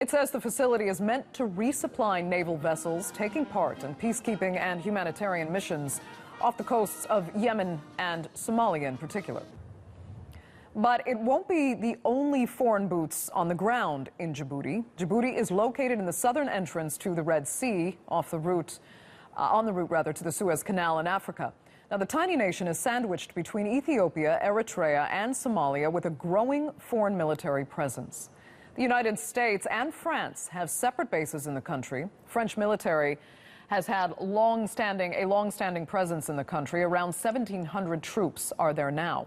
It says the facility is meant to resupply naval vessels taking part in peacekeeping and humanitarian missions off the coasts of Yemen and Somalia in particular. But it won't be the only foreign boots on the ground in Djibouti. Djibouti is located in the southern entrance to the Red Sea, on the route to the Suez Canal in Africa. Now, the tiny nation is sandwiched between Ethiopia, Eritrea, and Somalia with a growing foreign military presence. The United States and France have separate bases in the country. French military has had a long-standing presence in the country. Around 1,700 troops are there now.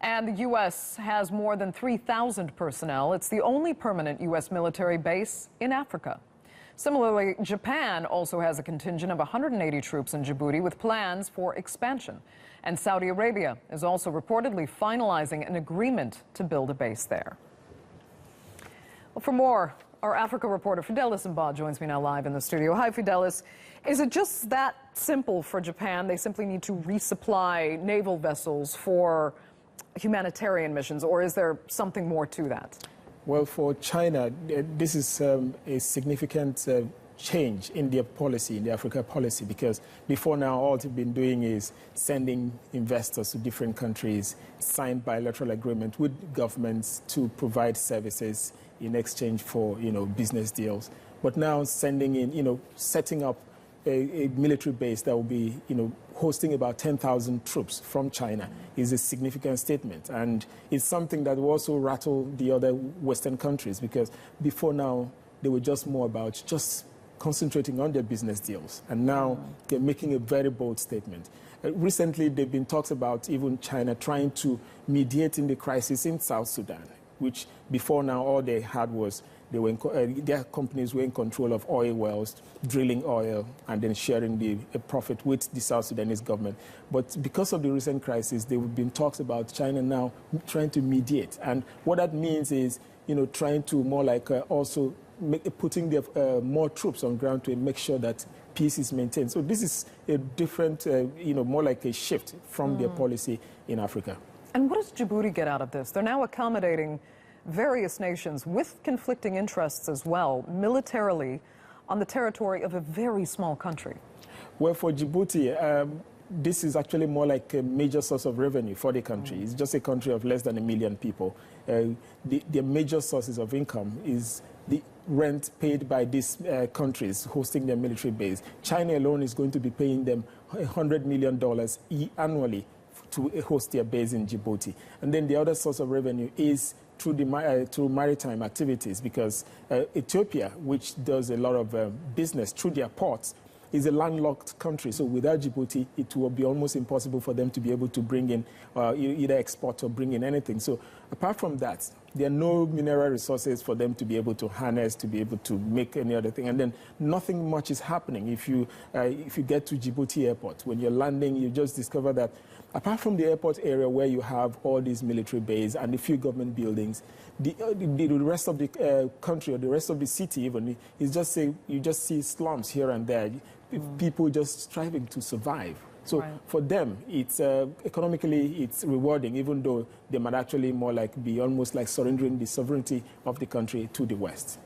And the U.S. has more than 3,000 personnel. It's the only permanent U.S. military base in Africa. Similarly, Japan also has a contingent of 180 troops in Djibouti with plans for expansion. And Saudi Arabia is also reportedly finalizing an agreement to build a base there. Well, for more, our Africa reporter Fidelis Mba joins me now live in the studio. Hi, Fidelis. Is it just that simple for Japan? They simply need to resupply naval vessels for humanitarian missions, or is there something more to that? Well, for China, this is a significant change in their policy, in the Africa policy, because before now, all they've been doing is sending investors to different countries, sign bilateral agreements with governments to provide services in exchange for, business deals. But now sending in, setting up a military base that will be, hosting about 10,000 troops from China is a significant statement. And it's something that will also rattle the other Western countries, because before now, they were just more about just concentrating on their business deals. And now they're making a very bold statement. Recently, there have been talks about even China trying to mediate in the crisis in South Sudan, which before now all they had was their companies were in control of oil wells, drilling oil, and then sharing the profit with the South Sudanese government. But because of the recent crisis, there have been talks about China now trying to mediate. And what that means is, trying to more like also putting more troops on ground to make sure that peace is maintained. So this is a different, more like a shift from their policy in Africa. And what does Djibouti get out of this? They're now accommodating various nations with conflicting interests as well, militarily, on the territory of a very small country. Well, for Djibouti, this is actually more like a major source of revenue for the country. It's just a country of less than 1 million people. The major sources of income is the rent paid by these countries hosting their military base. China alone is going to be paying them $100 million annually to host their base in Djibouti. And then the other source of revenue is through maritime activities, because Ethiopia, which does a lot of business through their ports, is a landlocked country. So without Djibouti, it will be almost impossible for them to be able to bring in either export or bring in anything. So apart from that, there are no mineral resources for them to be able to harness, to be able to make any other thing. And then nothing much is happening. If you get to Djibouti airport, when you're landing, you just discover that apart from the airport area where you have all these military bases and a few government buildings, the rest of the country or the rest of the city even is you just see slums here and there. People just striving to survive. So for them, it's economically it's rewarding, even though they might actually more like be almost like surrendering the sovereignty of the country to the West.